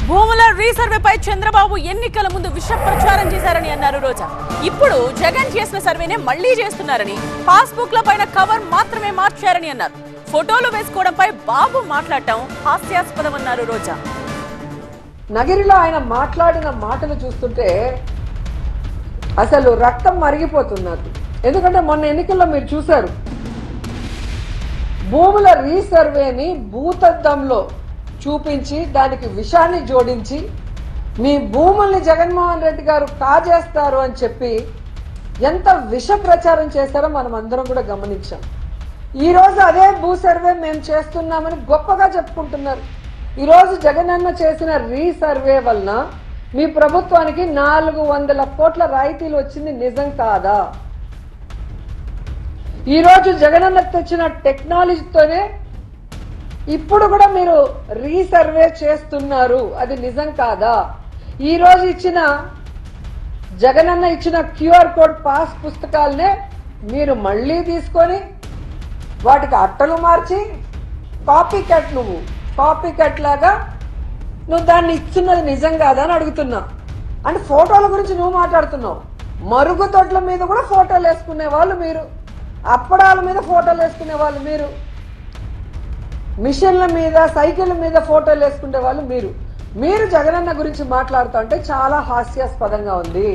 భూముల రీసర్వేపై చంద్రబాబు ఎన్నికల ముందు విష ప్రచారం చేశారని అన్నారు రోజా. ఇప్పుడు జగన్ చేసిన సర్వేనే మళ్లీ చేస్తున్నారని, పాస్బుక్ల పైన కవర్ మాత్రమే మార్చారని అన్నారు. ఫోటోలు వేసుకోవడంపై బాబు మాట్లాడటం హాస్యాస్పదమన్నారు రోజా. నగిరిలో ఆయన మాట్లాడిన మాటలు చూస్తుంటే అసలు రక్తం మరిగిపోతున్నది. ఎందుకంటే మొన్న ఎన్నికల్లో మీరు చూశారు, భూముల రీసర్వేని భూతద్దంలో చూపించి దానికి విషాన్ని జోడించి మీ భూముల్ని జగన్మోహన్ రెడ్డి గారు కాజేస్తారు అని చెప్పి ఎంత విష ప్రచారం చేశారో మనం అందరం కూడా గమనించాం. ఈరోజు అదే భూ సర్వే మేము చేస్తున్నామని గొప్పగా చెప్పుకుంటున్నారు. ఈరోజు జగనన్న చేసిన రీసర్వే వలన మీ ప్రభుత్వానికి 400 కోట్ల రాయితీలు వచ్చింది నిజం కాదా? ఈరోజు జగనన్న తెచ్చిన టెక్నాలజీతోనే ఇప్పుడు కూడా మీరు రీసర్వే చేస్తున్నారు, అది నిజం కాదా? ఈరోజు జగనన్న ఇచ్చిన QR కోడ్ పాస్ పుస్తకాలనే మీరు మళ్ళీ తీసుకొని వాటికి అట్టలు మార్చి కాపీ కట్ లాగా నువ్వు దాన్ని ఇస్తున్నది నిజం కాదా అని అడుగుతున్నా. అంటే ఫోటోల గురించి నువ్వు మాట్లాడుతున్నావు, మరుగుదొడ్ల మీద కూడా ఫోటోలు వేసుకునే వాళ్ళు మీరు, అప్పడాల మీద ఫోటోలు వేసుకునే వాళ్ళు మీరు, మిషన్ల మీద సైకిళ్ళ మీద ఫోటోలు వేసుకునే వాళ్ళు మీరు జగనన్న గురించి మాట్లాడుతూ అంటే చాలా హాస్యాస్పదంగా ఉంది.